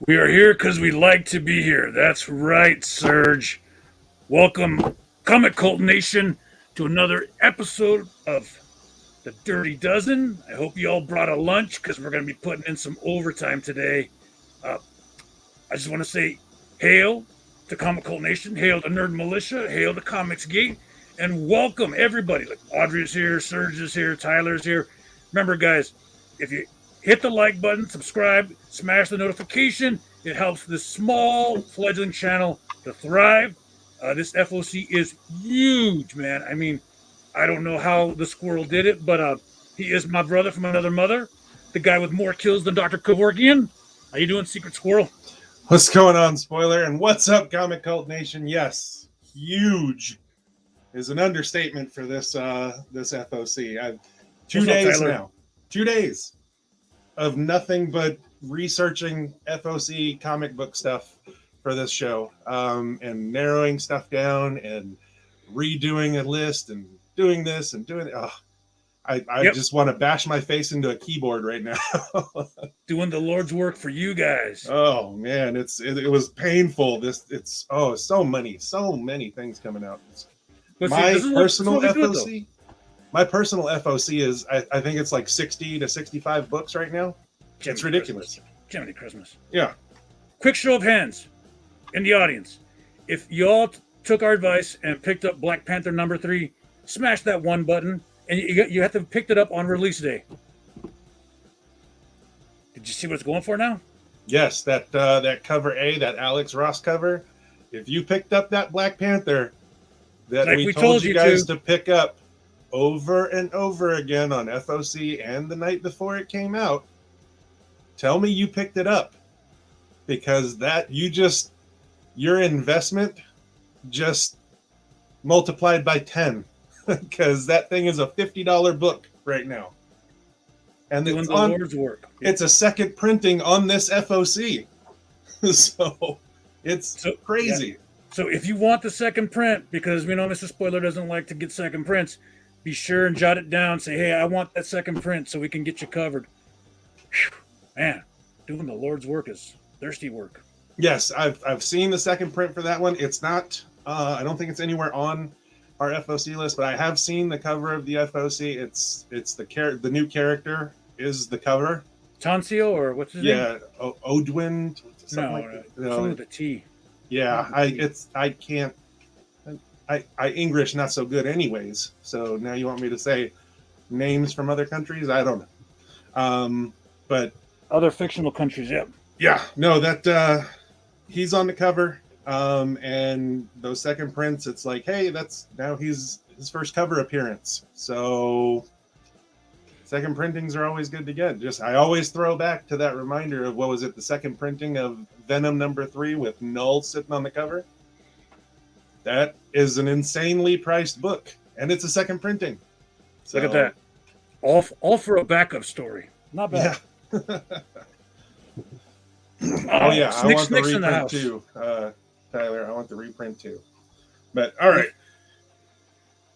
We are here because we like to be here. That's right, Serge. Welcome, Comic Cult Nation, to another episode of The Dirty Dozen. I hope you all brought a lunch because we're going to be putting in some overtime today. I just want to say hail to Comic Cult Nation, hail to Nerd Militia, hail to Comics Gate, and welcome everybody. Like Audrey's here, Serge is here, Tyler's here. Remember, guys, if you hit the like button, subscribe, smash the notification. It helps this small fledgling channel to thrive. This FOC is huge, man. I mean, I don't know how the squirrel did it, but he is my brother from another mother. The guy with more kills than Dr. Kevorkian. How you doing, Secret Squirrel? What's going on, Spoiler? And what's up, Comic Cult Nation? Yes, huge is an understatement for this this FOC. 2 days now. 2 days of nothing but researching FOC comic book stuff for this show, and narrowing stuff down and redoing a list and doing this and doing it. I just want to bash my face into a keyboard right now. Doing the Lord's work for you guys. Oh man, it was painful. So many things coming out. My personal FOC is I think it's like 60 to 65 books right now. It's ridiculous. Jiminy Christmas. Yeah. Quick show of hands in the audience. If y'all took our advice and picked up Black Panther #3, smash that one button, and you have to have picked it up on release day. Did you see what it's going for now? Yes, that cover A, that Alex Ross cover. If you picked up that Black Panther that like we told you guys to pick up over and over again on FOC and the night before it came out, tell me you picked it up, because your investment just multiplied by 10, because that thing is a $50 book right now. And doing the Lord's work. It's a second printing on this FOC. So it's crazy. Yeah. So if you want the second print, because we know Mr. Spoiler doesn't like to get second prints, be sure and jot it down. Say, hey, I want that second print so we can get you covered. Whew. Man, doing the Lord's work is thirsty work. Yes, I've seen the second print for that one. It's not, I don't think it's anywhere on our FOC list, but I have seen the cover of the FOC. It's the new character is the cover. Tonsio, or what's his name? Yeah, Odwin. Something with a T. Yeah, I can't. I English not so good anyways. So now you want me to say names from other countries? I don't know. But other fictional countries, yep. Yeah, no, that he's on the cover. And those second prints, it's like, hey, that's now his first cover appearance. So second printings are always good to get. I always throw back to that reminder of, what was it, the second printing of Venom #3 with Null sitting on the cover. That is an insanely priced book, and it's a second printing. So, look at that. All for a backup story. Not bad. Yeah. Oh yeah, I want the reprint too, Tyler. I want the reprint too. But all right,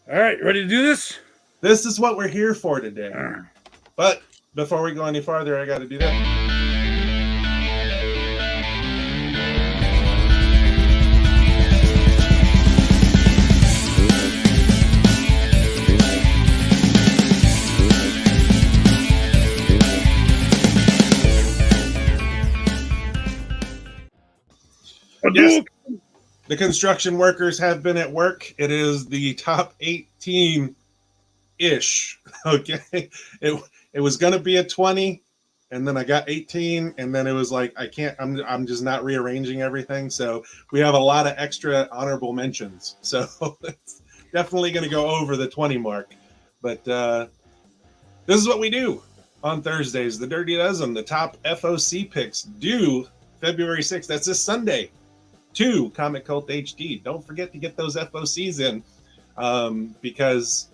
ready to do this? This is what we're here for today. But before we go any farther, I got to do that. Yes, the construction workers have been at work. It is the top 18-ish. Okay, it was going to be a 20, and then I got 18, and then it was like, I can't. I'm just not rearranging everything. So we have a lot of extra honorable mentions. So it's definitely going to go over the 20 mark. But this is what we do on Thursdays. The Dirty Dozen, the top FOC picks do February 6th. That's this Sunday. To Comic Cult HD. Don't forget to get those FOCs in, because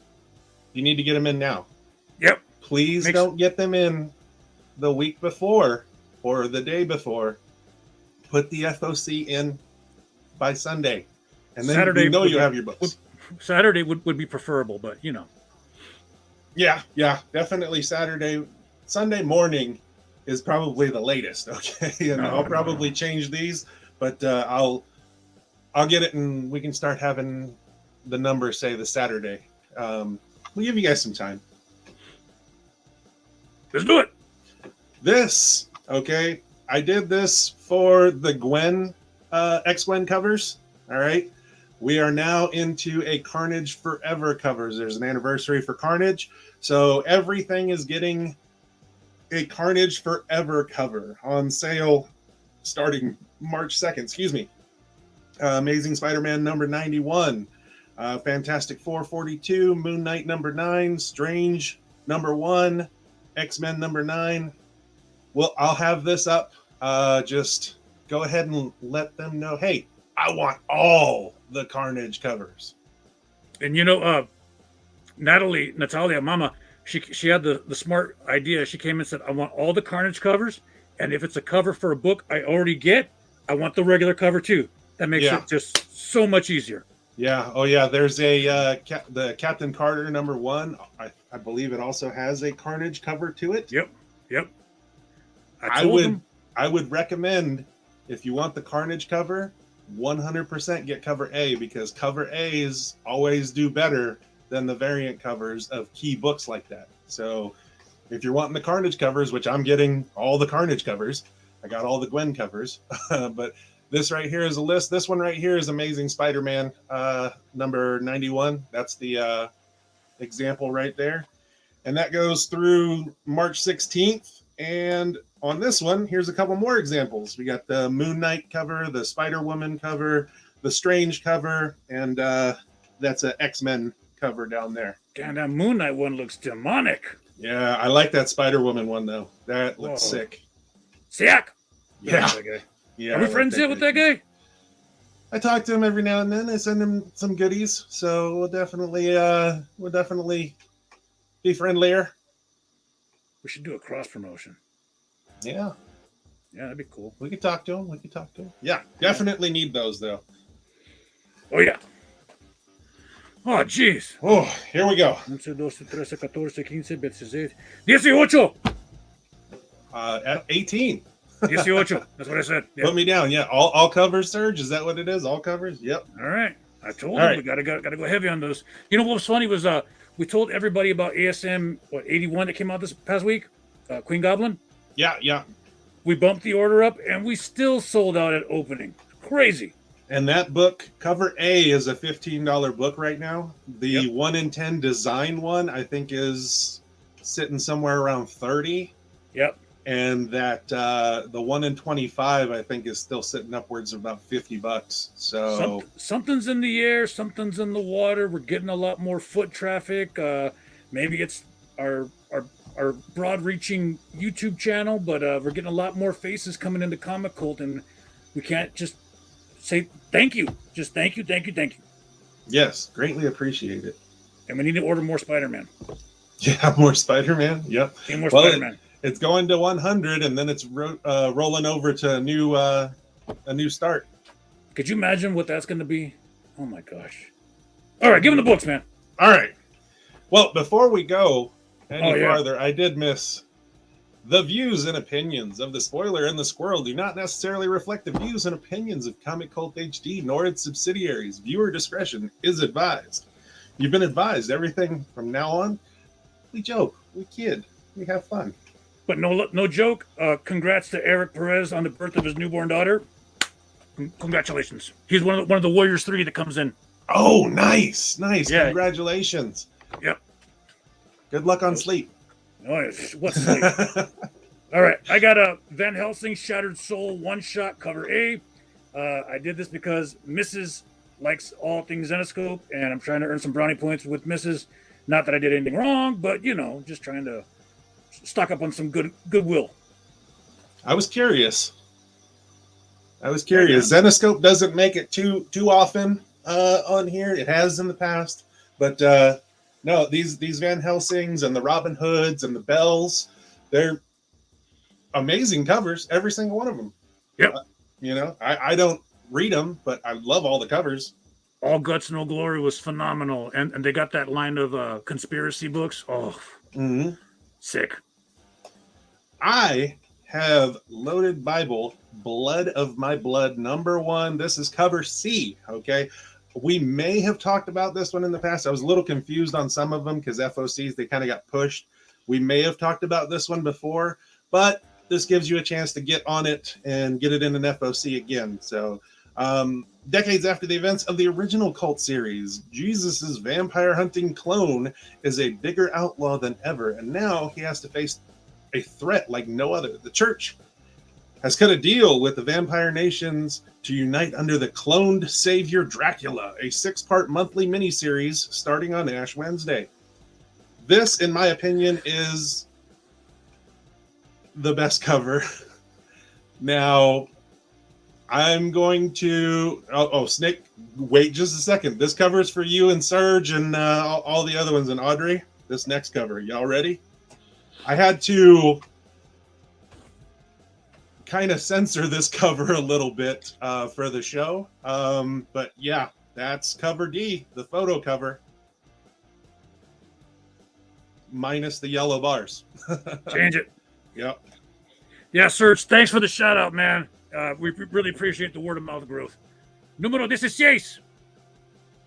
you need to get them in now. Yep. Please don't get them in the week before or the day before. Put the FOC in by Sunday, and then Saturday you have your books. Saturday would be preferable, but Yeah, definitely Saturday. Sunday morning is probably the latest. Okay, and I'll probably change these. But I'll get it, and we can start having the numbers say the Saturday. We'll give you guys some time. Let's do it. This, okay, I did this for the Gwen, X-Gwen covers. All right. We are now into a Carnage Forever covers. There's an anniversary for Carnage. So everything is getting a Carnage Forever cover on sale starting March 2nd, excuse me. Amazing Spider-Man number 91, Fantastic Four 42, Moon Knight number 9, Strange number 1, X-Men number 9. Well, I'll have this up. Just go ahead and let them know, hey, I want all the Carnage covers. And Natalia, Mama, she had the smart idea. She came and said, I want all the Carnage covers, and if it's a cover for a book I already get, I want the regular cover too. That makes it just so much easier. Yeah. Oh yeah. There's the Captain Carter number 1. I believe it also has a Carnage cover to it. Yep. I would recommend, if you want the Carnage cover, 100% get cover A, because cover A's always do better than the variant covers of key books like that. So if you're wanting the Carnage covers, which I'm getting all the Carnage covers, I got all the Gwen covers, but this right here is a list. This one right here is Amazing Spider-Man number 91. That's the example right there. And that goes through March 16th. And on this one, here's a couple more examples. We got the Moon Knight cover, the Spider-Woman cover, the Strange cover, and that's an X-Men cover down there. Damn, that Moon Knight one looks demonic. Yeah, I like that Spider-Woman one, though. That looks sick. Sick! Yeah. Are we friends yet with that guy? I talk to him every now and then. I send him some goodies, so we'll definitely be friendlier. We should do a cross promotion. Yeah, that'd be cool. We could talk to him. Yeah, definitely need those though. Oh yeah. Oh jeez. Oh, here we go. 18. At 18. 18. That's what I said. Yep. Put me down. Yeah, all covers, Serge. Is that what it is? All covers. Yep. All right. I told him we gotta go heavy on those. You know what was funny was we told everybody about ASM 81 that came out this past week, Queen Goblin. Yeah. We bumped the order up, and we still sold out at opening. Crazy. And that book, cover A, is a $15 book right now. The 1 in 10 design one, I think, is sitting somewhere around 30. Yep. And that the 1 in 25, I think, is still sitting upwards of about $50. So something's in the air, something's in the water. We're getting a lot more foot traffic. Maybe it's our broad-reaching YouTube channel, but we're getting a lot more faces coming into Comic Cult, and we can't just say thank you. Just thank you. Yes, greatly appreciate it. And we need to order more Spider-Man. Yeah, more Spider-Man. Yep. More Spider-Man. It's going to 100, and then it's rolling over to a new start. Could you imagine what that's going to be? Oh my gosh! All right, give him the books, man. All right. Well, before we go any farther, I did miss the views and opinions of the Spoiler and the Squirrel do not necessarily reflect the views and opinions of Comic Cult HD nor its subsidiaries. Viewer discretion is advised. You've been advised. Everything from now on, we joke, we kid, we have fun. But no joke. Congrats to Eric Perez on the birth of his newborn daughter. Congratulations. He's one of the Warriors 3 that comes in. Oh, nice. Yeah. Congratulations. Yep. Good luck on sleep. Oh, what's sleep? All right. I got a Van Helsing Shattered Soul one-shot cover A. I did this because Mrs. likes all things Zenoscope, and I'm trying to earn some brownie points with Mrs. Not that I did anything wrong, but, just trying to stock up on some goodwill. I was curious. I was curious. Zenoscope doesn't make it too often on here. It has in the past, but no, these Van Helsings and the Robin Hoods and the Bells, they're amazing covers. Every single one of them. Yep. I don't read them, but I love all the covers. All Guts, No Glory was phenomenal, and they got that line of conspiracy books. Oh, sick. I have Loaded Bible, Blood of My Blood, #1. This is cover C, okay? We may have talked about this one in the past. I was a little confused on some of them because FOCs, they kind of got pushed. We may have talked about this one before, but this gives you a chance to get on it and get it in an FOC again. So, decades after the events of the original cult series, Jesus's vampire hunting clone is a bigger outlaw than ever, and now he has to face a threat like no other. The church has cut a deal with the vampire nations to unite under the cloned savior Dracula, a 6-part monthly miniseries starting on Ash Wednesday. This, in my opinion, is the best cover. Now, I'm going to... Oh, Snake, wait just a second. This cover is for you and Serge and all the other ones. And Audrey, this next cover. Y'all ready? I had to kind of censor this cover a little bit for the show. But yeah, that's cover D, the photo cover. Minus the yellow bars. Change it. Yep. Yeah, Serge, thanks for the shout out, man. We really appreciate the word of mouth growth. Número 16.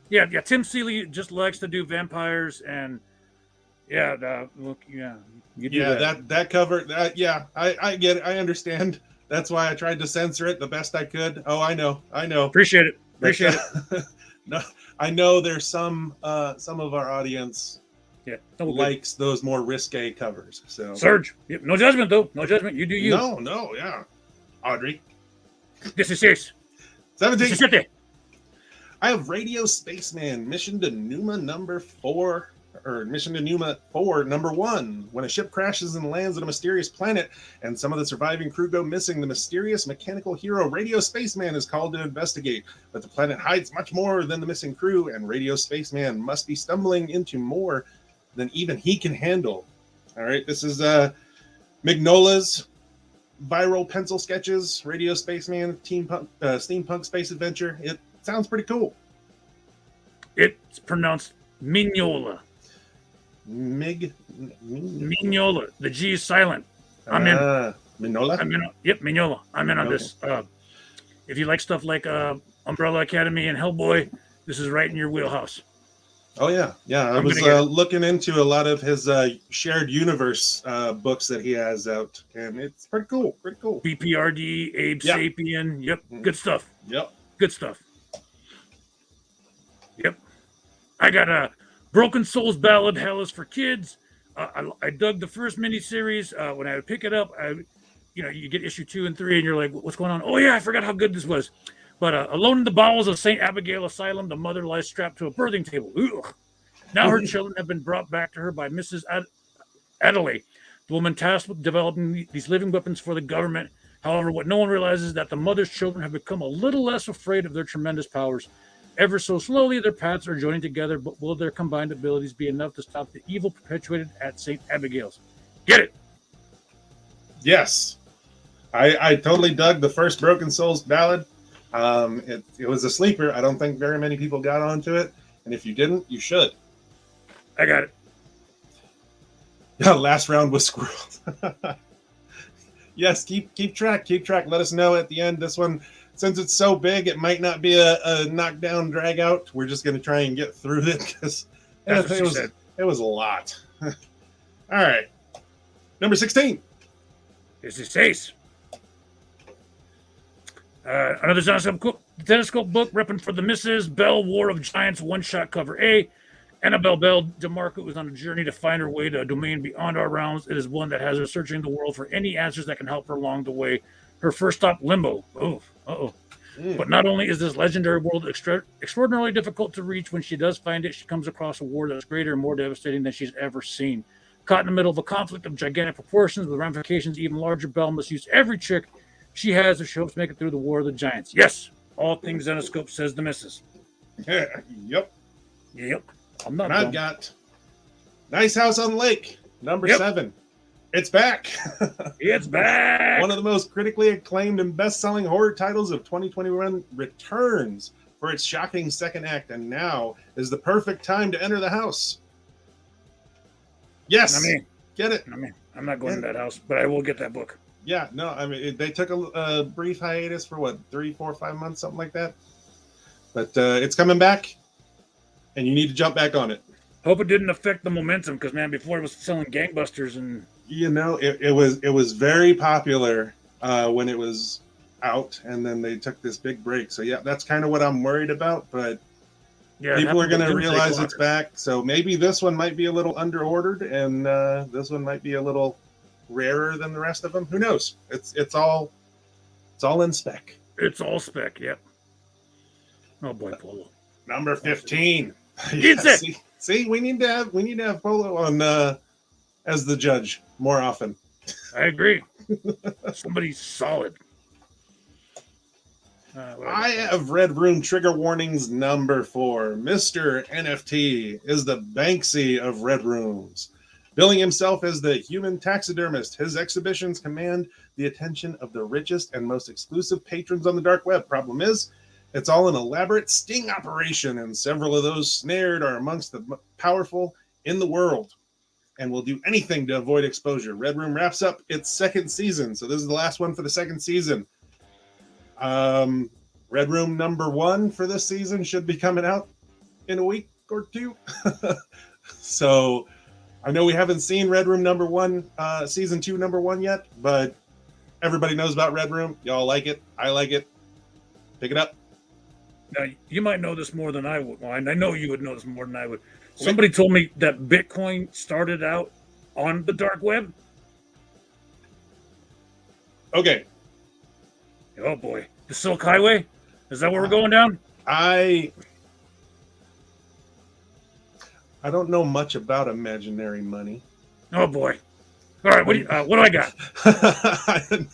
Yeah, Tim Seeley just likes to do vampires and look, you do that cover, I get it. I understand. That's why I tried to censor it the best I could. Oh, I know. Appreciate it. No, I know there's some of our audience likes those more risque covers. So Serge, no judgment though. No judgment. You do you. No, yeah. Audrey. 16. 17. I have Radio Spaceman, Mission to Numa #4. Or Mission to Numa 4, #1. When a ship crashes and lands on a mysterious planet and some of the surviving crew go missing, the mysterious mechanical hero Radio Spaceman is called to investigate. But the planet hides much more than the missing crew, and Radio Spaceman must be stumbling into more than even he can handle. All right, this is Mignola's viral pencil sketches, Radio Spaceman, steampunk space adventure. It sounds pretty cool. It's pronounced Mignola. Mignola. The G is silent. I'm in. Mignola? Yep, Mignola. I'm in on this. If you like stuff like Umbrella Academy and Hellboy, this is right in your wheelhouse. Oh, yeah. I was looking into a lot of his shared universe books that he has out, and it's pretty cool. BPRD, Abe Sapien. Yep, good stuff. Yep. Good stuff. Yep. I got a Broken Souls Ballad, Hell is for Kids. I dug the first miniseries. When I would pick it up, you get issue 2 and 3, and you're like, what's going on? Oh, yeah, I forgot how good this was. But alone in the bowels of St. Abigail Asylum, the mother lies strapped to a birthing table. Ugh. Now her children have been brought back to her by Mrs. Adelaide, the woman tasked with developing these living weapons for the government. However, what no one realizes is that the mother's children have become a little less afraid of their tremendous powers. Ever so slowly, their paths are joining together, but will their combined abilities be enough to stop the evil perpetuated at St. Abigail's? Get it? Yes. I totally dug the first Broken Souls Ballad. It was a sleeper. I don't think very many people got onto it. And if you didn't, you should. I got it. Yeah, last round was squirrels. Yes, keep track. Let us know at the end. This one, since it's so big, it might not be a knockdown drag out. We're just going to try and get through it because it was a lot. All right. Number 16. This is Ace. Another Zenoscope book, repping for the Mrs. Bell War of Giants one-shot cover A. Annabelle Bell DeMarco is on a journey to find her way to a domain beyond our realms. It is one that has her searching the world for any answers that can help her along the way. Her first stop, Limbo. But not only is this legendary world extraordinarily difficult to reach, when she does find it, she comes across a war that's greater and more devastating than she's ever seen. Caught in the middle of a conflict of gigantic proportions with ramifications even larger, Bell must use every trick She has if she hopes to make it through the War of the Giants. Yes, all things Zenoscope, says the missus. Yep. Yep. I'm not and I've got Nice House on the Lake, number 7. It's back. It's back. One of the most critically acclaimed and best-selling horror titles of 2021 returns for its shocking second act, and now is the perfect time to enter the house. Yes, get it. I'm not going to that house, but I will get that book. Yeah, no, I mean, they took a brief hiatus for what, 3, 4, 5 months, something like that. But it's coming back, and you need to jump back on it. Hope it didn't affect the momentum, because man, before it was selling gangbusters, and it was very popular when it was out, and then they took this big break. So yeah, that's kind of what I'm worried about. But people are going to realize it's back. So maybe this one might be a little underordered, and this one might be a little rarer than the rest of them. Who knows? It's all in spec. It's all spec. Yep. Oh boy, Polo. Number 15. See, we need to have Polo on as the judge more often. I agree. Somebody solid. I have Red Room Trigger Warnings number 4. Mr. NFT is the Banksy of Red Rooms. Billing himself as the human taxidermist, his exhibitions command the attention of the richest and most exclusive patrons on the dark web. Problem is, it's all an elaborate sting operation, and several of those snared are amongst the powerful in the world and will do anything to avoid exposure. Red Room wraps up its second season, so this is the last one for the second season. Red Room number 1 for this season should be coming out in a week or 2. So I know we haven't seen Red Room number 1, season 2 number 1 yet, but everybody knows about Red Room. Y'all like it. I like it. Pick it up. Now, you might know this more than I would. Well, I know you would know this more than I would. Somebody told me that Bitcoin started out on the dark web. Okay. Oh, boy. The Silk Highway? Is that where we're going down? I don't know much about imaginary money. Oh, boy. All right, what do I got?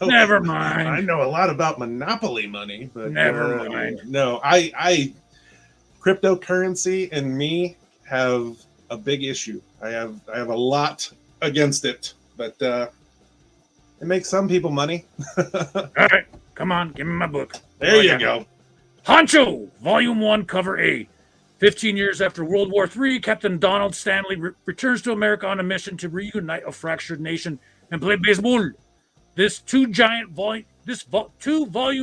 Never mind. I know a lot about monopoly money, but never mind. No, I cryptocurrency and me have a big issue. I have a lot against it, but it makes some people money. All right, come on, give me my book. There you go. Honcho, Volume 1, Cover A. 15 years after World War III, Captain Donald Stanley returns to America on a mission to reunite a fractured nation and play baseball. This two-volume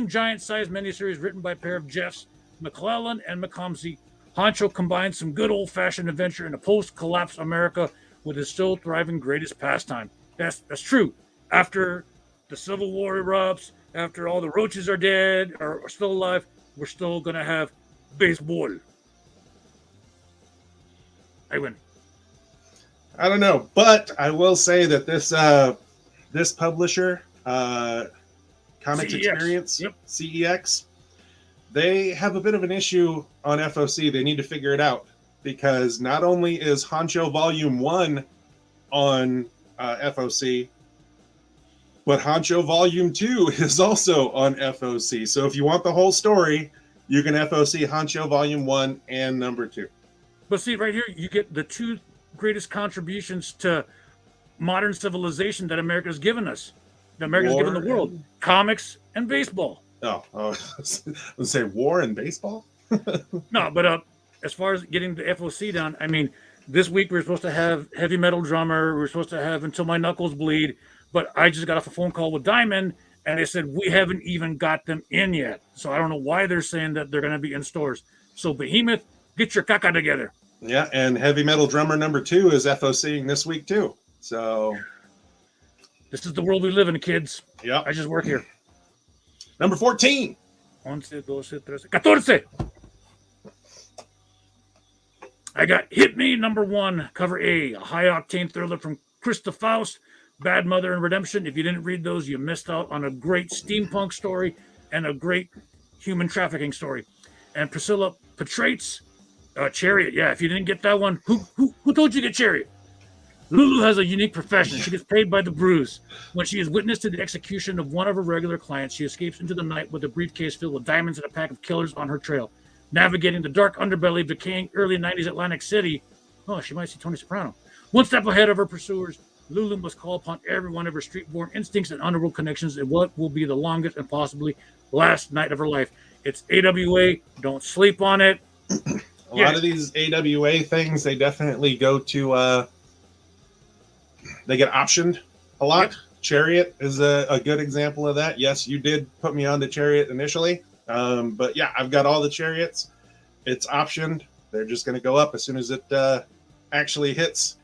giant-sized miniseries written by a pair of Jeffs, McClellan and McComsey, Honcho combines some good old-fashioned adventure in a post-collapse America with his still thriving greatest pastime. That's true. After the Civil War erupts, after all the roaches are dead or are still alive, we're still going to have baseball. I win. I don't know, but I will say that this publisher, Comics CEX. Experience, CEX, they have a bit of an issue on FOC. They need to figure it out, because not only is Honcho Volume 1 on FOC, but Honcho Volume 2 is also on FOC. So if you want the whole story, you can FOC Honcho Volume 1 and number 2. But see, right here, you get the two greatest contributions to modern civilization that America's given us. That America's given the world. Comics and baseball. Oh, let's say war and baseball? No, but as far as getting the FOC down, I mean, this week we were supposed to have Heavy Metal Drummer. We were supposed to have Until My Knuckles Bleed. But I just got off a phone call with Diamond, and they said we haven't even got them in yet. So I don't know why they're saying that they're going to be in stores. So Behemoth, get your caca together. Yeah, and Heavy Metal Drummer number 2 is FOCing this week too. So this is the world we live in, kids. Yeah, I just work here. Number 14. 11, 12, 13, 14. I got Hit Me number 1, Cover A high-octane thriller from Krista Faust, Bad Mother and Redemption. If you didn't read those, you missed out on a great steampunk story and a great human trafficking story. And Priscilla Petrates, Chariot. Yeah, if you didn't get that one, who told you to get Chariot? Lulu has a unique profession. She gets paid by the bruise. When she is witness to the execution of one of her regular clients, she escapes into the night with a briefcase filled with diamonds and a pack of killers on her trail. Navigating the dark underbelly of decaying early 90s Atlantic City. Oh, she might see Tony Soprano. One step ahead of her pursuers, Lulu must call upon every one of her street-born instincts and underworld connections in what will be the longest and possibly last night of her life. It's AWA. Don't sleep on it. A lot of these AWA things, they definitely go to, they get optioned a lot. Yep. Chariot is a good example of that. Yes, you did put me on the Chariot initially. But yeah, I've got all the Chariots. It's optioned. They're just going to go up as soon as it actually hits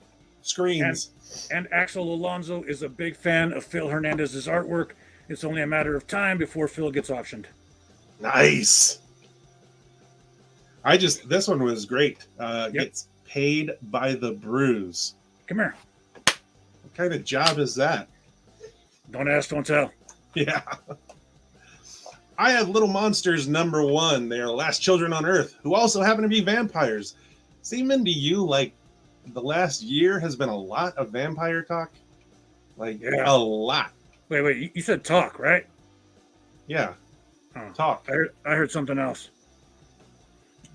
screens. And Axel Alonso is a big fan of Phil Hernandez's artwork. It's only a matter of time before Phil gets optioned. Nice. This one was great. Gets paid by the bruise. Come here. What kind of job is that? Don't ask, don't tell. Yeah. I have Little Monsters #1. They are the last children on Earth who also happen to be vampires. Seeming to you like the last year has been a lot of vampire talk? A lot. Wait. You said talk, right? Yeah. Oh, talk. I heard something else.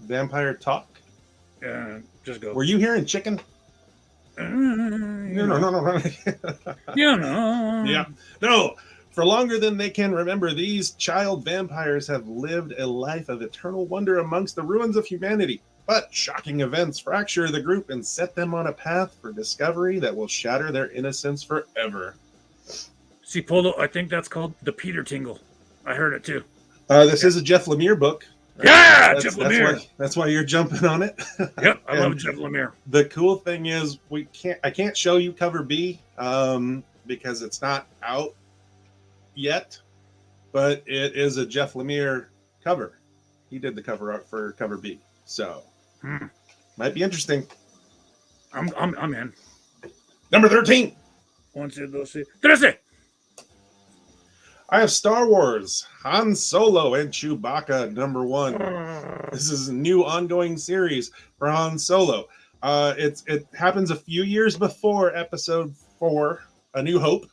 Vampire talk? Yeah, just go. Were you hearing chicken? No. Yeah. No. For longer than they can remember, these child vampires have lived a life of eternal wonder amongst the ruins of humanity. But shocking events fracture the group and set them on a path for discovery that will shatter their innocence forever. See, Polo, I think that's called the Peter Tingle. I heard it too. This is a Jeff Lemire book. Jeff Lemire. That's why you're jumping on it. Yep, I love Jeff Lemire. The cool thing is I can't show you cover B because it's not out yet, but it is a Jeff Lemire cover. He did the cover art for cover B, so might be interesting. I'm in. Number 13. 1, 2, 3. 13. I have Star Wars, Han Solo, and Chewbacca #1. This is a new ongoing series for Han Solo. It happens a few years before Episode 4, A New Hope.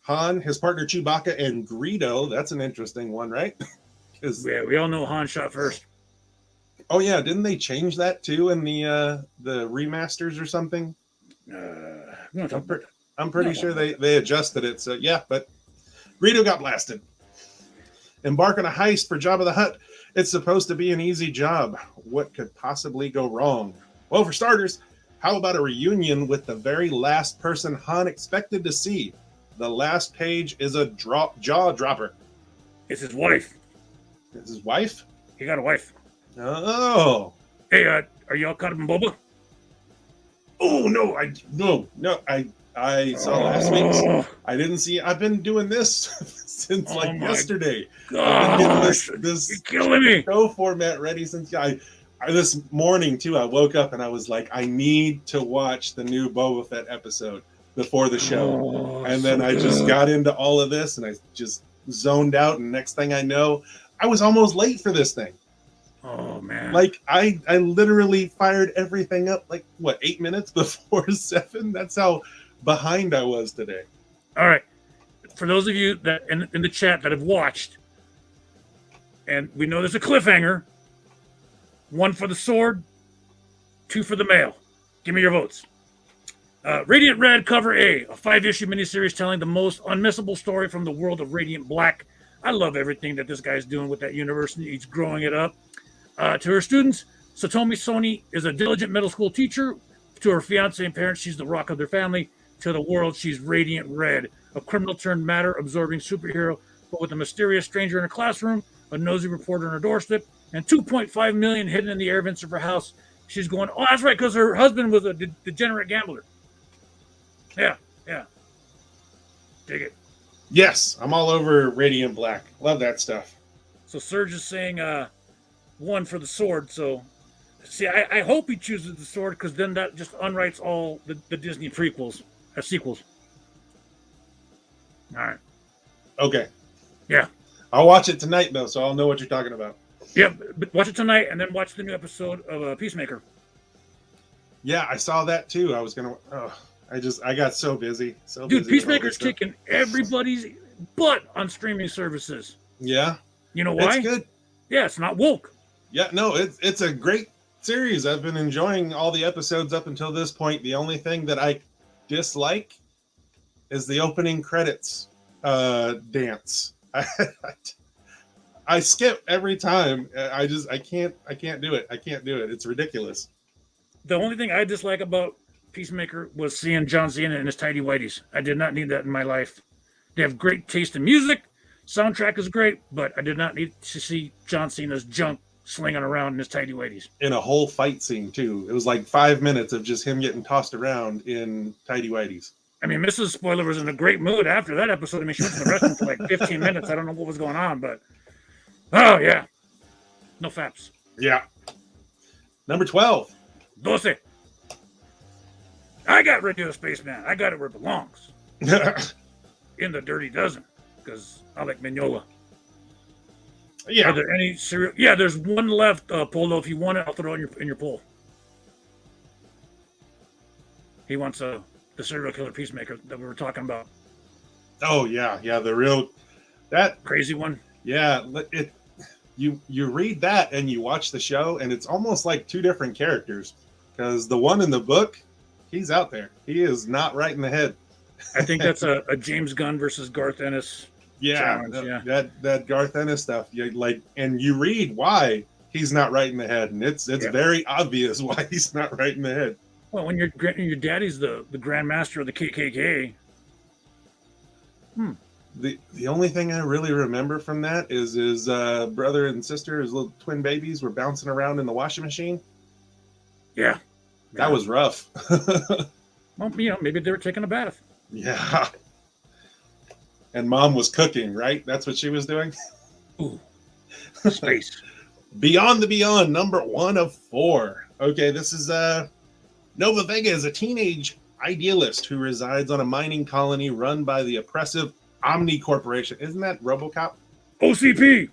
Han, his partner Chewbacca, and Greedo. That's an interesting one, right? Yeah, we all know Han shot first. Oh yeah, didn't they change that too in the remasters or something? I'm pretty sure they adjusted it. So yeah, but Greedo got blasted. Embark on a heist for Jabba the Hutt. It's supposed to be an easy job. What could possibly go wrong? Well, for starters, how about a reunion with the very last person Han expected to see? The last page is a jaw dropper. It's his wife. It's his wife? He got a wife. Oh. Hey, are you all caught up in Boba? Oh no, I saw last week's. I didn't see. I've been doing this since yesterday. I've been getting this you're killing me. Show format ready since this morning too. I woke up and I was like, I need to watch the new Boba Fett episode before the show. And then I just got into all of this and I just zoned out. And next thing I know, I was almost late for this thing. Oh man! I literally fired everything up 8 minutes before 7. That's how behind I was today. All right, for those of you that in the chat that have watched, and we know there's a cliffhanger. 1 for the sword, 2 for the mail. Give me your votes. Radiant Red, cover A, a 5-issue miniseries telling the most unmissable story from the world of Radiant Black. I love everything that this guy's doing with that universe, and he's growing it up. To her students, Satomi Sony is a diligent middle school teacher. To her fiance and parents, she's the rock of their family. To the world, she's Radiant Red, a criminal turned matter-absorbing superhero, but with a mysterious stranger in her classroom, a nosy reporter on her doorstep, and 2.5 million hidden in the air vents of her house. She's going, oh, that's right, because her husband was a degenerate gambler. Yeah. Dig it. Yes, I'm all over Radiant Black. Love that stuff. So Serge is saying 1 for the sword. So, see, I hope he chooses the sword because then that just unwrites all the Disney sequels. All right. Okay. Yeah. I'll watch it tonight, though, so I'll know what you're talking about. Yeah, but watch it tonight and then watch the new episode of Peacemaker. Yeah, I saw that, too. I was going to... I got so busy. Dude, Peacemaker's kicking everybody's butt on streaming services. Yeah. You know why? It's good. Yeah, it's not woke. Yeah, no, it's a great series. I've been enjoying all the episodes up until this point. The only thing that I dislike is the opening credits dance. I skip every time. I can't do it. I can't do it. It's ridiculous. The only thing I dislike about Peacemaker was seeing John Cena in his tidy whities. I did not need that in my life. They have great taste in music. Soundtrack is great, but I did not need to see John Cena's junk slinging around in his tidy whities. In a whole fight scene, too. It was like 5 minutes of just him getting tossed around in tidy whities. I mean, Mrs. Spoiler was in a great mood after that episode. I mean, she was in the restroom for like 15 minutes. I don't know what was going on, but... Oh, yeah. No faps. Yeah. Number 12. 12. I got Radio Spaceman. I got it where it belongs. In the Dirty Dozen. Because I like Mignola. Yeah. Are there any cereal? Yeah, there's one left, Polo. If you want it, I'll throw it in your poll. He wants the serial killer Peacemaker that we were talking about. Oh, yeah. Yeah, the real... That crazy one. Yeah, you read that and you watch the show, and it's almost like two different characters. Because the one in the book, he's out there. He is not right in the head. I think that's a James Gunn versus Garth Ennis. Yeah, that Garth Ennis stuff. And you read why he's not right in the head, and it's very obvious why he's not right in the head. Well, when your daddy's the Grand Master of the KKK. The only thing I really remember from that is his brother and sister, his little twin babies, were bouncing around in the washing machine. Yeah, that was rough. Well, maybe they were taking a bath. Yeah. And mom was cooking, right? That's what she was doing? Ooh. Space. Beyond the Beyond, number 1 of 4. Okay, this is Nova Vega is a teenage idealist who resides on a mining colony run by the oppressive Omni Corporation. Isn't that RoboCop? OCP.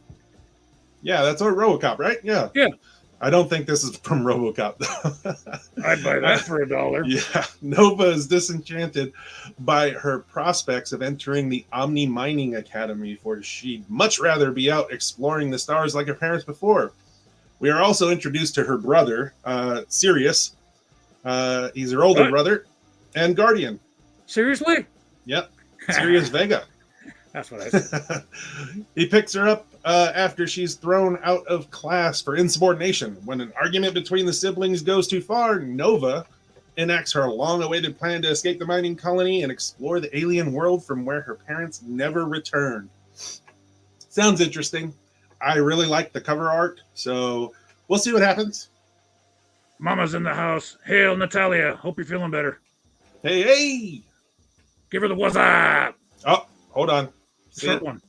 Yeah, that's our RoboCop, right? Yeah. Yeah. I don't think this is from RoboCop, though. I'd buy that for $1. Yeah. Nova is disenchanted by her prospects of entering the Omni Mining Academy, for she'd much rather be out exploring the stars like her parents before. We are also introduced to her brother, Sirius. He's her older brother and guardian. Seriously? Yep. Sirius Vega. That's what I said. He picks her up after she's thrown out of class for insubordination. When an argument between the siblings goes too far, Nova enacts her long-awaited plan to escape the mining colony and explore the alien world from where her parents never returned. Sounds interesting. I really like the cover art, so we'll see what happens. Mama's in the house. Hail, Natalia. Hope you're feeling better. Hey! Give her the what's up. Oh, hold on. Short one.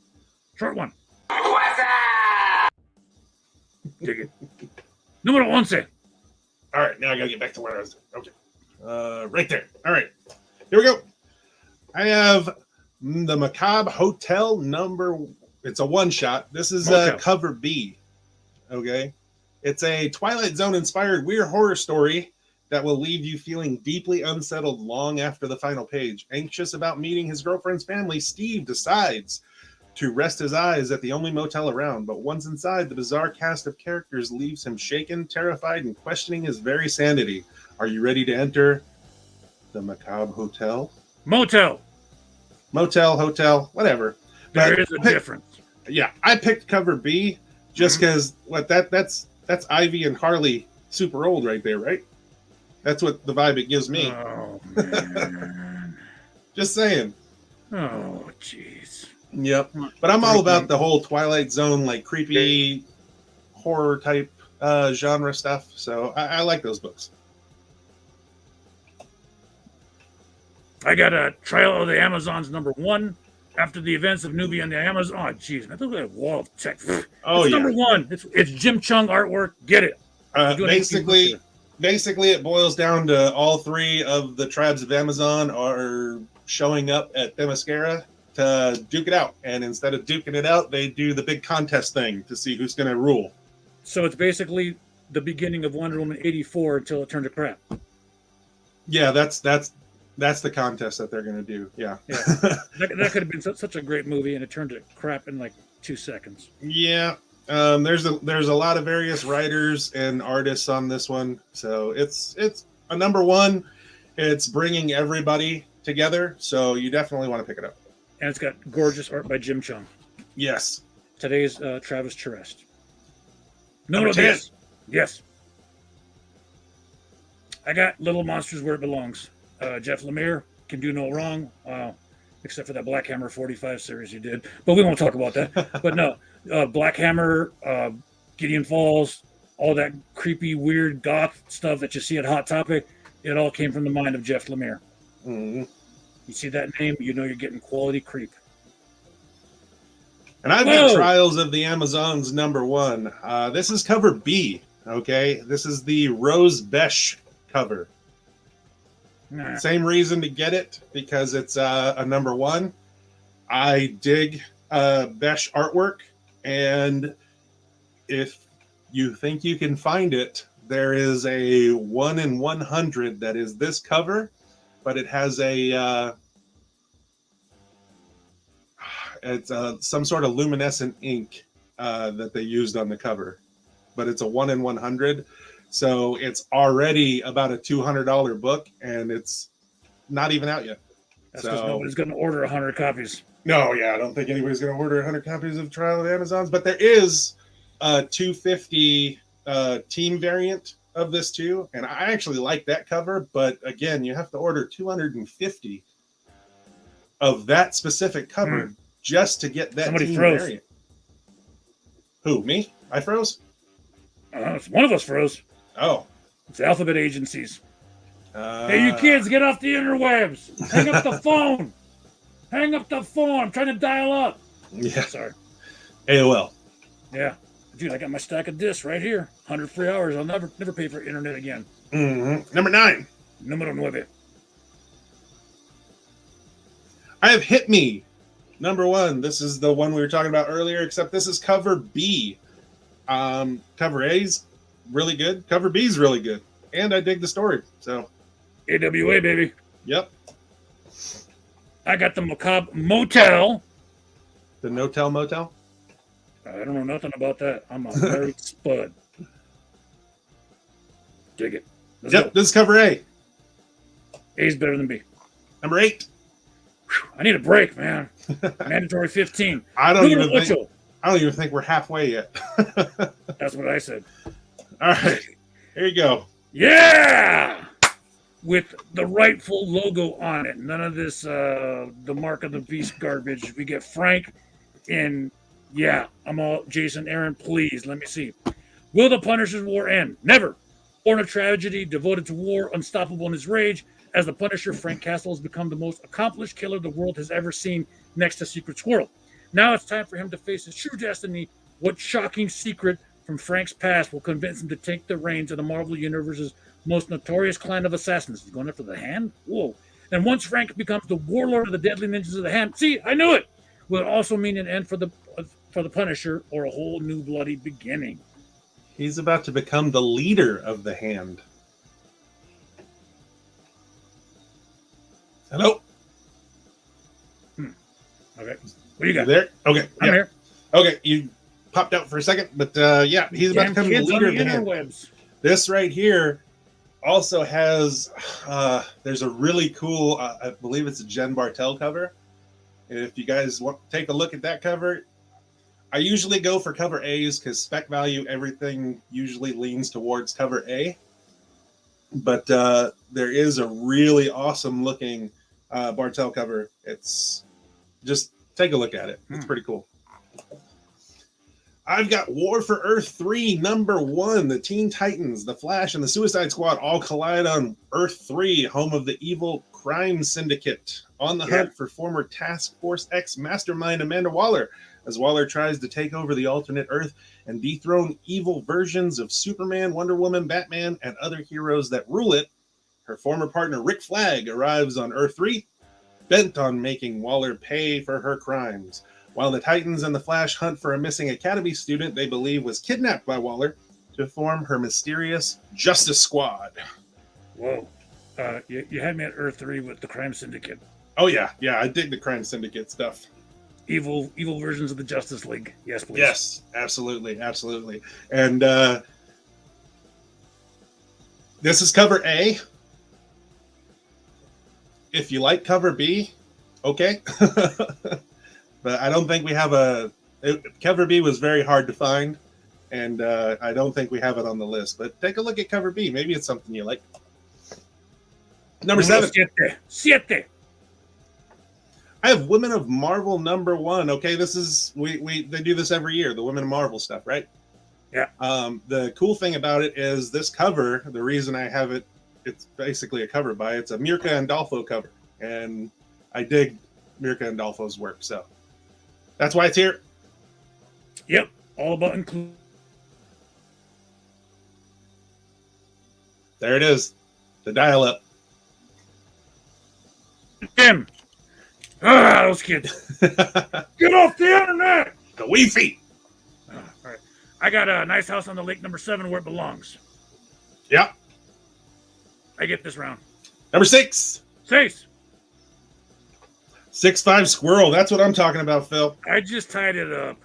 What's up? Dig it. Número 11. All right, now I gotta get back to where I was. Okay. Right there. All right. Here we go. I have the Macabre Hotel it's a one-shot. This is cover B. Okay. It's a Twilight Zone inspired weird horror story that will leave you feeling deeply unsettled long after the final page. Anxious about meeting his girlfriend's family, Steve decides to rest his eyes at the only motel around. But once inside, the bizarre cast of characters leaves him shaken, terrified, and questioning his very sanity. Are you ready to enter the Macabre Hotel? Motel, hotel, whatever. There is a difference. Yeah, I picked cover B just because that's Ivy and Harley super old right there, right? That's what the vibe it gives me. Oh, man. Just saying. Oh, jeez. Yep. But I'm all about the whole Twilight Zone, like creepy horror type genre stuff. So I like those books. I got a Trial of the Amazons number 1. After the events of Nubia and the Amazon. Oh, jeez. I look at that wall of text. Oh, it's number 1. It's Jim Chung artwork. Get it. Basically, it boils down to all 3 of the tribes of Amazon are showing up at Themyscira to duke it out. And instead of duking it out, they do the big contest thing to see who's going to rule. So it's basically the beginning of Wonder Woman 84 until it turned to crap. Yeah, that's That's the contest that they're going to do. Yeah. Yeah. That could have been such a great movie, and it turned to crap in like 2 seconds. Yeah. There's a lot of various writers and artists on this one, so it's a number one. It's bringing everybody together, so you definitely want to pick it up. And it's got gorgeous art by Jim Chung. Yes. Today's Travis Charest. Number 10. Yes. I got Little Monsters Where It Belongs. Jeff Lemire can do no wrong, except for that Black Hammer 45 series he did. But we won't talk about that. But no, Black Hammer, Gideon Falls, all that creepy, weird goth stuff that you see at Hot Topic, it all came from the mind of Jeff Lemire. Mm-hmm. You see that name, you know you're getting quality creep. And I've got Trials of the Amazons number 1. This is cover B, okay? This is the Rose Besh cover. Nah. Same reason to get it, because it's a number 1. I dig Besh artwork, and if you think you can find it, there is a 1 in 100 that is this cover, but it has a it's some sort of luminescent ink that they used on the cover, but it's a 1 in 100. So it's already about a $200 book, and it's not even out yet. That's because nobody's going to order 100 copies. No, yeah, I don't think anybody's going to order 100 copies of Trial of the Amazons, but there is a 250 team variant of this too, and I actually like that cover, but again, you have to order 250 of that specific cover just to get that team variant. Who, me? I froze? One of us froze. Oh. It's alphabet agencies. Hey, you kids, get off the interwebs. Hang up the phone. Hang up the phone. I'm trying to dial up. Yeah. Sorry. AOL. Yeah. Dude, I got my stack of discs right here. 100 free hours. I'll never pay for internet again. Mm-hmm. Number 9. Número 9. I have Hit Me. Number 1. This is the one we were talking about earlier, except this is cover B. Cover A's really good. Cover B's really good. And I dig the story. So AWA, baby. Yep. I got the Macabre Motel. The No-Tell Motel? I don't know nothing about that. I'm a married spud. Dig it. Let's go. This is cover A. A's better than B. Number 8. I need a break, man. Mandatory 15. I don't even think we're halfway yet. That's what I said. All right. Here you go. Yeah! With the rightful logo on it. None of this the Mark of the Beast garbage. We get Frank in, yeah, I'm all Jason Aaron, please, let me see. Will the Punisher's war end? Never. Born of tragedy, devoted to war, unstoppable in his rage, as the Punisher, Frank Castle has become the most accomplished killer the world has ever seen, next to Secret Squirrel. Now it's time for him to face his true destiny. What shocking secret from Frank's past will convince him to take the reins of the Marvel Universe's most notorious clan of assassins? He's going after the Hand? Whoa. And once Frank becomes the warlord of the deadly ninjas of the Hand, see, I knew it! Will it also mean an end for the Punisher, or a whole new bloody beginning? He's about to become the leader of the Hand. Hello? Okay. What do you got? You there? Okay. I'm here. Okay, you popped out for a second, but yeah, he's about to become the leader of the Hand. This right here also has, there's a really cool, I believe it's a Jen Bartel cover. If you guys want to take a look at that cover, I usually go for cover A's because spec value, everything usually leans towards cover A. But there is a really awesome looking Bartel cover. It's just take a look at it. It's pretty cool. I've got War for Earth 3, number 1. The Teen Titans, the Flash, and the Suicide Squad all collide on Earth 3, home of the evil crime syndicate, on the hunt for former Task Force X mastermind Amanda Waller, as Waller tries to take over the alternate Earth and dethrone evil versions of Superman, Wonder Woman, Batman, and other heroes that rule it. Her former partner Rick Flag arrives on Earth 3, bent on making Waller pay for her crimes. While the Titans and the Flash hunt for a missing Academy student they believe was kidnapped by Waller to form her mysterious Justice Squad. Whoa. You had me at Earth 3 with the Crime Syndicate. Oh yeah, I dig the Crime Syndicate stuff. Evil versions of the Justice League. Yes, please. Yes, absolutely. And this is cover A. If you like cover B, okay. But I don't think we have cover B was very hard to find, and I don't think we have it on the list. But take a look at cover B. Maybe it's something you like. Number 7. Siete. I have Women of Marvel number 1. Okay, this is they do this every year, the Women of Marvel stuff, right? Yeah. The cool thing about it is this cover. The reason I have it, it's basically a cover by it's a Mirka Andolfo cover, and I dig Mirka Andolfo's work, so that's why it's here. Yep, all about include. There it is, the dial-up. Damn. Those kids. Get off the internet. The Wi-Fi. All right. I got a Nice House on the Lake number 7 where it belongs. Yeah. I get this round. Number 6. 6. 6'5" Squirrel. That's what I'm talking about, Phil. I just tied it up.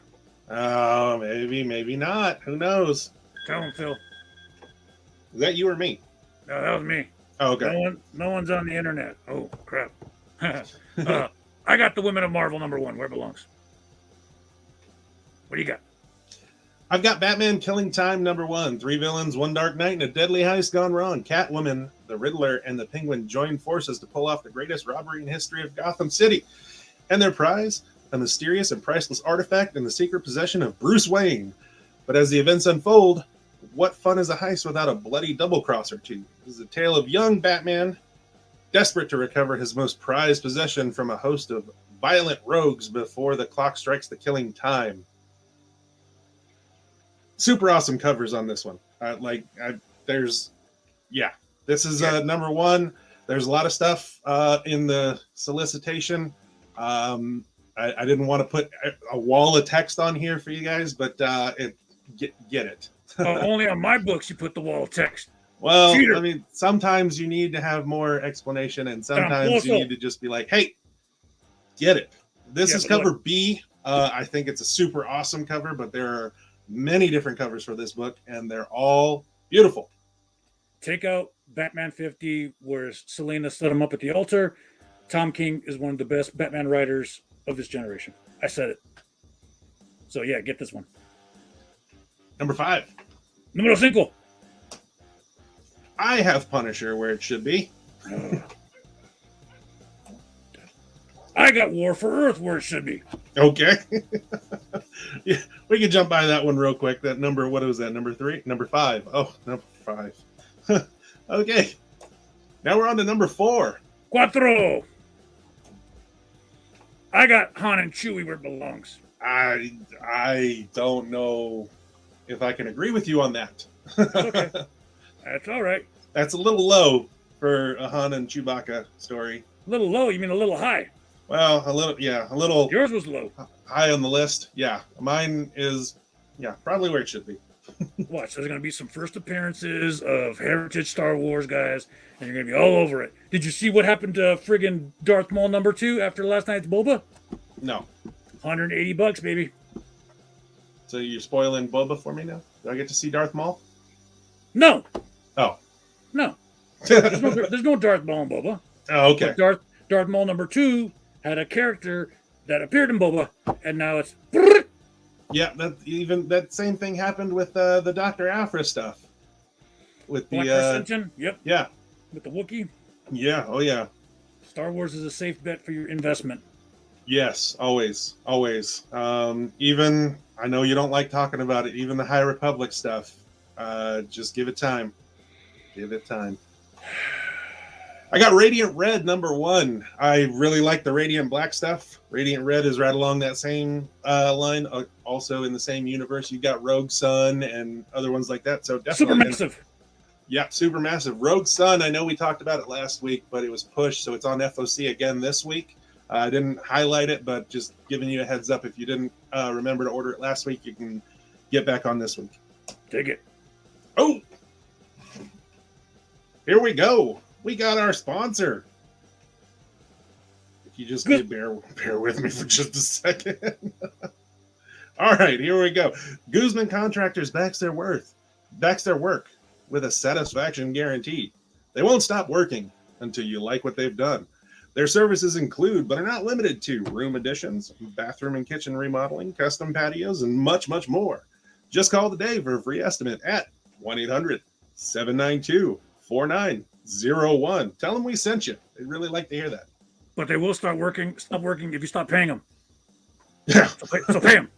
Oh, maybe not. Who knows? Tell him, Phil. Is that you or me? No, that was me. Oh, okay. No one's on the internet. Oh, crap. I got the Women of Marvel number 1 where it belongs. What do you got? I've got Batman Killing Time number 1. 3 villains, 1 dark night, and a deadly heist gone wrong. Catwoman, the Riddler, and the Penguin join forces to pull off the greatest robbery in history of Gotham City. And their prize, a mysterious and priceless artifact in the secret possession of Bruce Wayne. But as the events unfold, what fun is a heist without a bloody double-cross or two? This is a tale of young Batman, desperate to recover his most prized possession from a host of violent rogues before the clock strikes the killing time. Super awesome covers on this one. This is number 1. There's a lot of stuff in the solicitation. I didn't want to put a wall of text on here for you guys, but get it. Only on my books you put the wall of text. Well, Cheater. I mean, sometimes you need to have more explanation, and sometimes you need to just be like, hey, get it. This is cover B. I think it's a super awesome cover, but there are many different covers for this book, and they're all beautiful. Take out Batman 50, where Selena set him up at the altar. Tom King is one of the best Batman writers of this generation. I said it. So, yeah, get this one. Number 5. Número 5. I have Punisher where it should be. I got War for Earth where it should be. Okay. Yeah, we can jump by that one real quick. That number, what was that? Number 3? Number 5. Oh, number 5. Okay. Now we're on to number 4. 4. I got Han and Chewie where it belongs. I don't know if I can agree with you on that. Okay. That's all right. That's a little low for a Han and Chewbacca story. A little low? You mean a little high? Well, a little. Yours was low. High on the list. Yeah, mine is, probably where it should be. Watch, there's going to be some first appearances of Heritage Star Wars guys, and you're going to be all over it. Did you see what happened to friggin' Darth Maul number 2 after last night's Boba? No. $180, baby. So you're spoiling Boba for me now? Do I get to see Darth Maul? No. Oh. No. There's no Darth Maul in Boba. Oh, okay. But Darth Maul number 2 had a character that appeared in Boba, and now it's... Yeah, that same thing happened with the Dr. Aphra stuff. With the Ascension? Yep. Yeah. With the Wookiee? Yeah, oh yeah. Star Wars is a safe bet for your investment. Yes, always. Even, I know you don't like talking about it, even the High Republic stuff. Just give it time. Give it time. I got Radiant Red number 1. I really like the Radiant Black stuff. Radiant Red is right along that same line. Also in the same universe, you've got Rogue Sun and other ones like that. So definitely Supermassive. Yeah, Supermassive. Rogue Sun, I know we talked about it last week, but it was pushed, so it's on FOC again this week. I didn't highlight it, but just giving you a heads up. If you didn't remember to order it last week, you can get back on this week. Dig it. Oh! Here we go. we got our sponsor. If you just bear with me for just a second. All right, here we go. Guzman Contractors backs their work with a satisfaction guarantee. They won't stop working until you like what they've done. Their services include, but are not limited to, room additions, bathroom and kitchen remodeling, custom patios, and much, much more. Just call today for a free estimate at 1-800-792-4901. Tell them we sent you. They'd really like to hear that. But they will stop working if you stop paying them. Yeah. So pay them.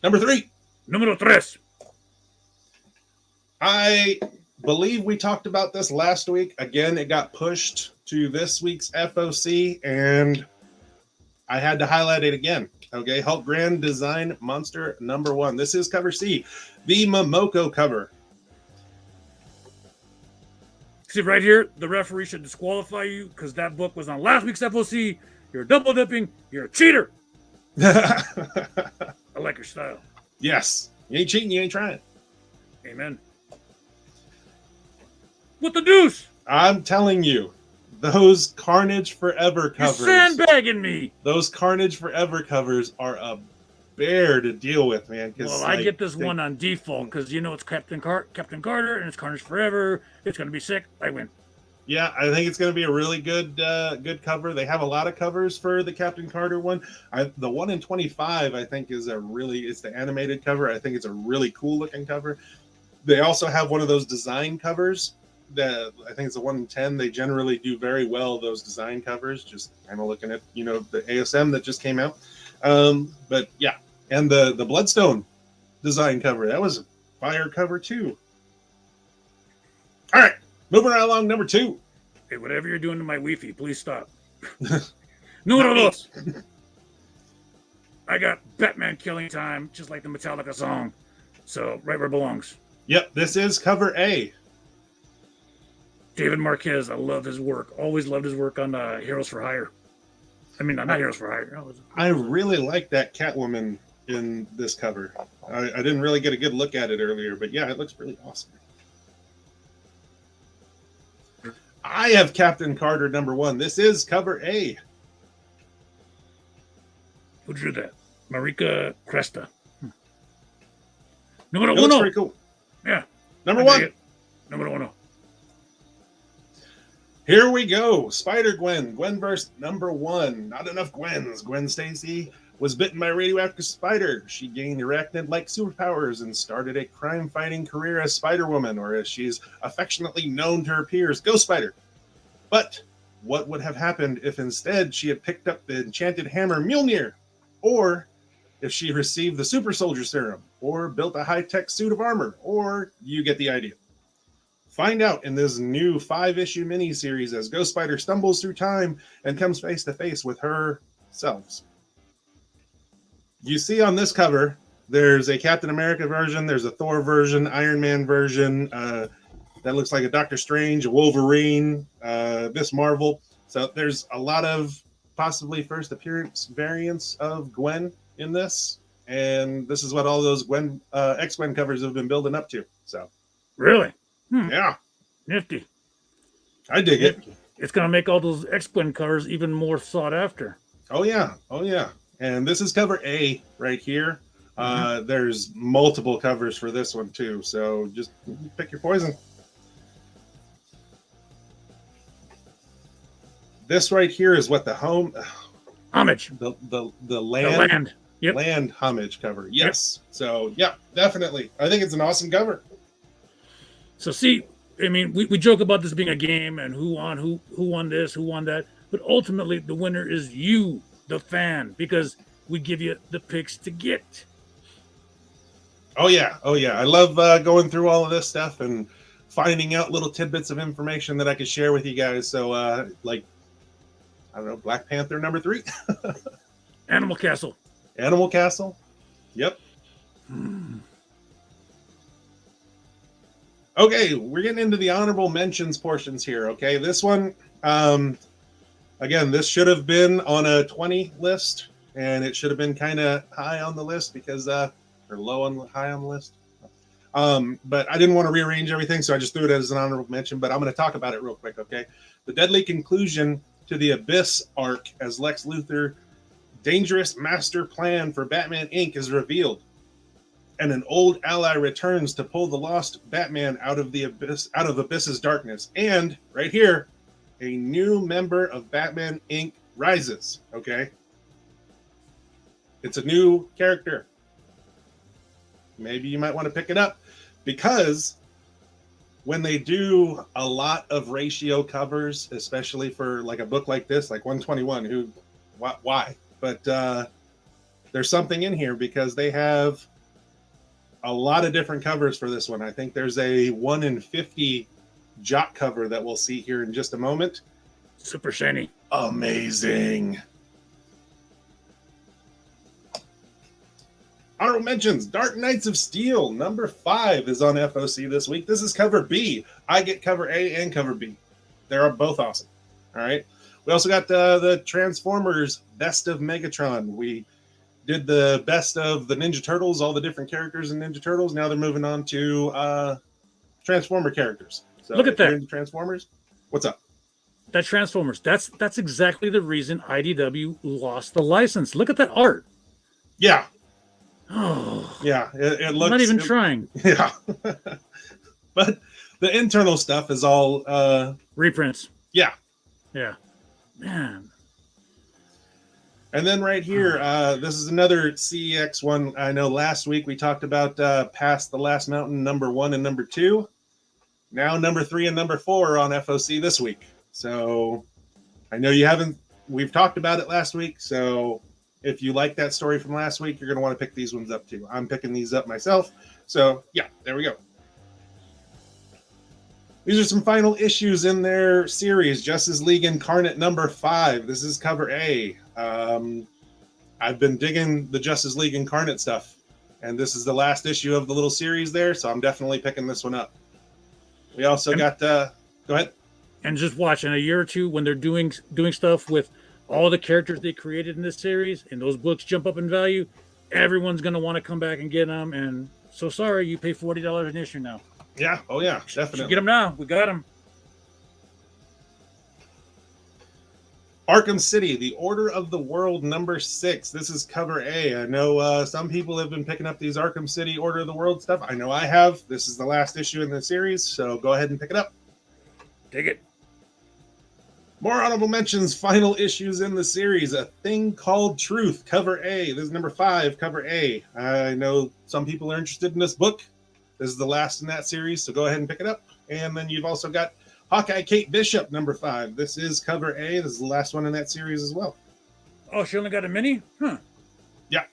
Number 3. Número 3. I believe we talked about this last week. Again, it got pushed to this week's FOC, and I had to highlight it again. Okay, Hulk Grand Design Monster number 1. This is cover C, the Momoko cover. See, right here, the referee should disqualify you because that book was on last week's FOC. You're double dipping. You're a cheater. I like your style. Yes. You ain't cheating. You ain't trying. Amen. What the deuce? I'm telling you, those Carnage Forever covers. You're sandbagging me. Those Carnage Forever covers are a bear to deal with, man. Well, I get this one on default because it's Captain Carter and it's Carnage Forever. It's going to be sick. I win. Yeah, I think it's going to be a really good cover. They have a lot of covers for the Captain Carter one. The one in 25, I think, it's the animated cover. I think it's a really cool looking cover. They also have one of those design covers. I think it's the 1 in 10. They generally do very well, those design covers. Just kind of looking at, the ASM that just came out. But yeah, and the Bloodstone design cover. That was a fire cover too. All right. Moving right along, number 2. Hey, whatever you're doing to my Wi-Fi, please stop. Número 2. I got Batman Killing Time, just like the Metallica song. So, right where it belongs. Yep, this is cover A. David Marquez, I love his work. Always loved his work on Heroes for Hire. I mean, not Heroes for Hire. I really like that Catwoman in this cover. I didn't really get a good look at it earlier, but yeah, it looks really awesome. I have Captain Carter number 1. This is cover A. Who drew that? Marika Cresta. It looks pretty cool. Yeah. Number 1. Number 1. Here we go. Spider-Gwen. Gwenverse number 1. Not enough Gwens. Gwen Stacy was bitten by a radioactive spider. She gained arachnid-like superpowers and started a crime-fighting career as Spider-Woman, or as she's affectionately known to her peers, Ghost Spider. But what would have happened if instead she had picked up the enchanted hammer Mjolnir? Or if she received the super soldier serum? Or built a high-tech suit of armor? Or you get the idea. Find out in this new 5-issue miniseries as Ghost Spider stumbles through time and comes face-to-face with herself. You see on this cover, there's a Captain America version, there's a Thor version, Iron Man version, that looks like a Doctor Strange, a Wolverine, Miss Marvel. So there's a lot of possibly first appearance variants of Gwen in this, and this is what all those X-Gwen covers have been building up to. So really, yeah, nifty. I dig it. It's gonna make all those X-Gwen covers even more sought after. Oh yeah. And this is cover A right here. There's multiple covers for this one too, so just pick your poison. This right here is what the homage, the land land homage cover. Yes. Yep. So yeah, definitely. I think it's an awesome cover. So see, I mean, we joke about this being a game and who won this, who won that, but ultimately the winner is you, the fan, because we give you the picks to get. Oh yeah. I love going through all of this stuff and finding out little tidbits of information that I could share with you guys. So like, I don't know, Black Panther number 3. Animal Castle. Yep. Okay, we're getting into the honorable mentions portions here. Okay, this one, again, this should have been on a 20 list, and it should have been kind of high on the list because, or high on the list. But I didn't want to rearrange everything, so I just threw it as an honorable mention. But I'm going to talk about it real quick, okay? The deadly conclusion to the Abyss arc as Lex Luthor dangerous master plan for Batman Inc. is revealed, and an old ally returns to pull the lost Batman out of Abyss's darkness. And right here, a new member of Batman Inc. rises. Okay, it's a new character. Maybe you might want to pick it up, because when they do a lot of ratio covers, especially for like a book like this, like 121, why? But there's something in here, because they have a lot of different covers for this one. I think there's a 1 in 50 Jock cover that we'll see here in just a moment. Super shiny. Amazing. Honorable mentions, Dark Knights of Steel, number 5 is on FOC this week. This is cover B. I get cover A and cover B. They're both awesome. All right. We also got the Transformers Best of Megatron. We did the best of the Ninja Turtles, all the different characters in Ninja Turtles. Now they're moving on to Transformer characters. So look at that. Into Transformers. What's up? That Transformers. That's exactly the reason IDW lost the license. Look at that art. Yeah. Oh. Yeah. It looks. I'm not even trying. Yeah. But the internal stuff is all reprints. Yeah. Yeah. Man. And then right here, this is another CEX one. I know last week we talked about Past the Last Mountain, number 1 and number 2. Now number 3 and number 4 are on FOC this week. So I know you haven't, we've talked about it last week. So if you like that story from last week, you're going to want to pick these ones up too. I'm picking these up myself. So yeah, there we go. These are some final issues in their series, Justice League Incarnate number 5. This is cover A. I've been digging the Justice League Incarnate stuff, and this is the last issue of the little series there, so I'm definitely picking this one up. We also got, go ahead. And just watch in a year or two when they're doing stuff with all the characters they created in this series, and those books jump up in value, everyone's going to want to come back and get them, and so sorry, you pay $40 an issue now. Yeah, oh yeah, definitely. Get them now. We got them. Arkham City, The Order of the World, number 6. This is cover A. I know some people have been picking up these Arkham City Order of the World stuff. I know I have. This is the last issue in the series, so go ahead and pick it up. Take it. More honorable mentions, final issues in the series. A Thing Called Truth, cover A. This is number 5, cover A. I know some people are interested in this book. This is the last in that series, so go ahead and pick it up. And then you've also got Hawkeye Kate Bishop, number 5. This is cover A. This is the last one in that series as well. Oh, she only got a mini? Huh. Yeah.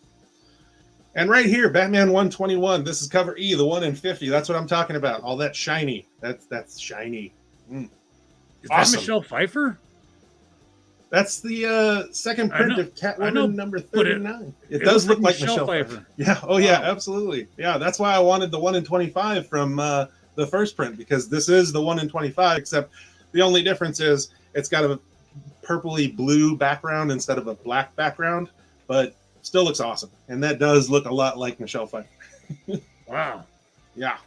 And right here, Batman 121. This is cover E, the 1 in 50. That's what I'm talking about. All that shiny. That's shiny. Is awesome. That Michelle Pfeiffer? That's the second print of Catwoman number 39. It does look like Michelle Pfeiffer. Yeah. Oh, yeah, absolutely. Yeah, that's why I wanted the 1 in 25 from the first print, because this is the 1 in 25, except the only difference is it's got a purpley blue background instead of a black background, but still looks awesome. And that does look a lot like Michelle Pfeiffer. Wow. Yeah.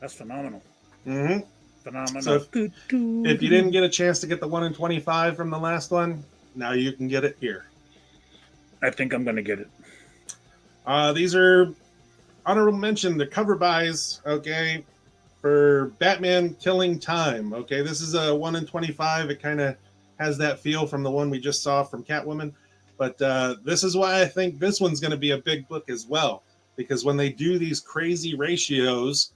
That's phenomenal. Mm-hmm. Phenomenal. So if you didn't get a chance to get the 1 in 25 from the last one, now you can get it here. I think I'm going to get it. These are honorable mention, the cover buys, okay, for Batman Killing Time. Okay, this is a 1 in 25. It kind of has that feel from the one we just saw from Catwoman. But this is why I think this one's going to be a big book as well. Because when they do these crazy ratios,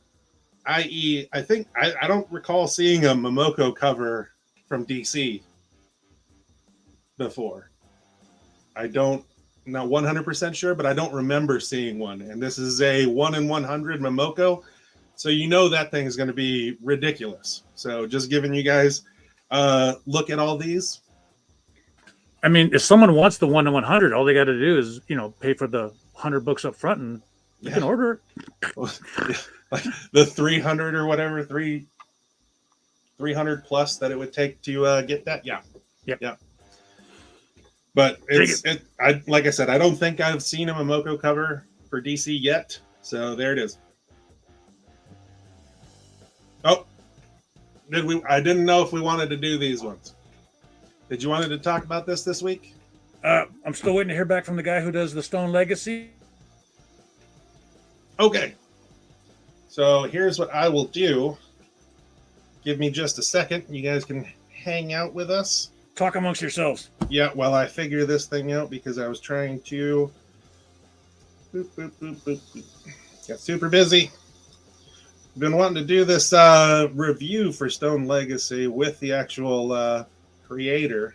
i.e., I think I don't recall seeing a Momoko cover from DC before. I don't, not 100% sure, but I don't remember seeing one. And this is a 1 in 100 Momoko. So you know that thing is going to be ridiculous. So just giving you guys a look at all these. I mean, if someone wants the 1 in 100, all they got to do is, pay for the 100 books up front and you can order it. Like the 300 or whatever, 300 plus that it would take to get that. Yeah. Yep. Yeah. But like I said, I don't think I've seen a Momoko cover for DC yet. So there it is. Oh, did we? I didn't know if we wanted to do these ones. Did you wanted to talk about this week? I'm still waiting to hear back from the guy who does the Stone Legacy. Okay. So here's what I will do. Give me just a second. You guys can hang out with us. Talk amongst yourselves. Yeah, while I figure this thing out, because I was trying to... Boop, boop, boop, boop, boop. Got super busy. Been wanting to do this review for Stone Legacy with the actual creator.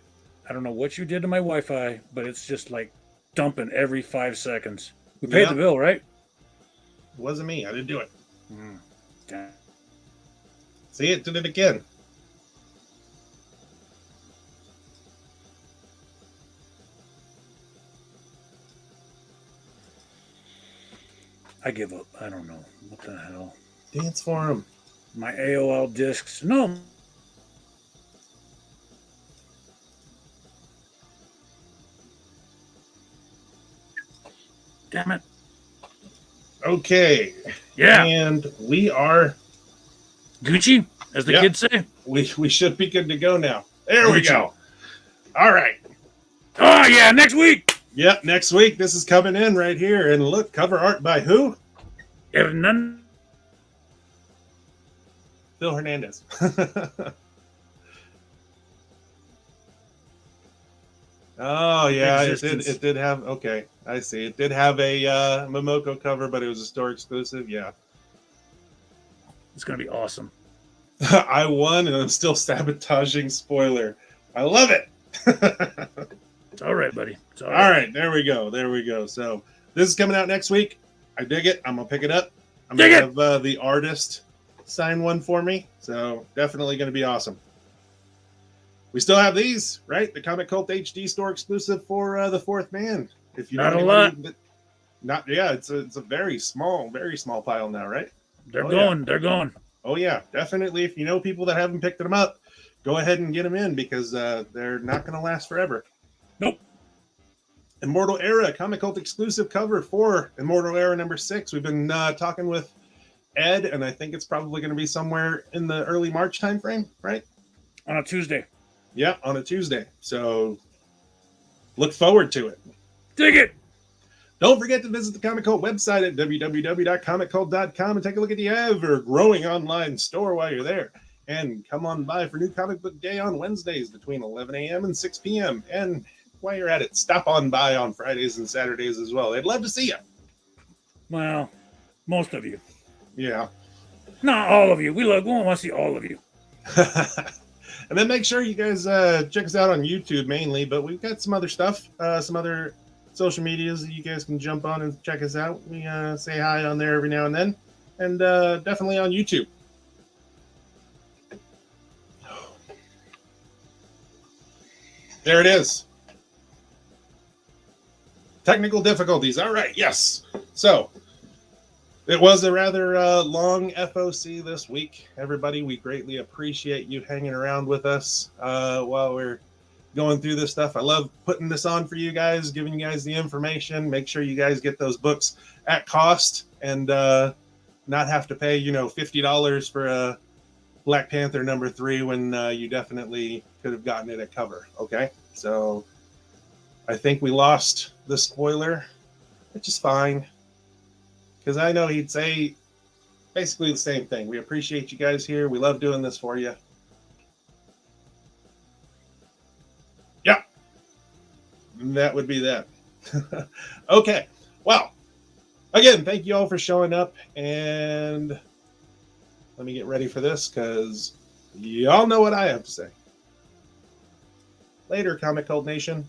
I don't know what you did to my Wi-Fi, but it's just like dumping every 5 seconds. We paid the bill, right? It wasn't me. I didn't do it. Damn. See, it did it again. I give up. I don't know. What the hell? Dance for him. My AOL discs. No. Damn it. Okay. Yeah. And we are... Gucci, as the kids say. We should be good to go now. There we go. All right. Oh, yeah. Next week. Yep, next week. This is coming in right here. And look, cover art by who? If none. Phil Hernandez. Oh, yeah. It did have... Okay, I see. It did have a Momoko cover, but it was a store exclusive. Yeah. It's going to be awesome. I won, and I'm still sabotaging Spoiler. I love it. It's all right, buddy. It's all right. There we go. There we go. So this is coming out next week. I dig it. I'm going to pick it up. I'm going to have the artist sign one for me. So definitely going to be awesome. We still have these, right? The Comic Cult HD store exclusive for the Fourth Man. If you not a lot. It's a very small pile now, right? They're going. Yeah. They're going. Oh yeah, definitely. If you know people that haven't picked them up, go ahead and get them in because they're not going to last forever. Nope. Immortal Era Comic Cult exclusive cover for Immortal Era number 6. We've been talking with Ed, and I think it's probably going to be somewhere in the early March timeframe, right? On a Tuesday. Yeah, on a Tuesday. So look forward to it. Dig it. Don't forget to visit the Comic Cult website at www.comiccult.com and take a look at the ever-growing online store while you're there. And come on by for New Comic Book Day on Wednesdays between 11 a.m. and 6 p.m. And while you're at it, stop on by on Fridays and Saturdays as well. They'd love to see you. Well, most of you. Yeah. Not all of you. We want to see all of you. And then make sure you guys check us out on YouTube mainly, but we've got some other stuff, some other social medias that you guys can jump on and check us out. We say hi on there every now and then, and definitely on YouTube. There it is. Technical difficulties. All right. Yes. So it was a rather long FOC this week. Everybody, we greatly appreciate you hanging around with us while we're going through this stuff. I love putting this on for you guys, giving you guys the information. Make sure you guys get those books at cost and not have to pay, $50 for a Black Panther number 3 when you definitely could have gotten it at cover. Okay. So I think we lost the Spoiler, which is fine. Because I know he'd say basically the same thing. We appreciate you guys here. We love doing this for you. Yeah. That would be that. Okay. Well, again, thank you all for showing up. And let me get ready for this because y'all know what I have to say. Later, Comic Cult Nation.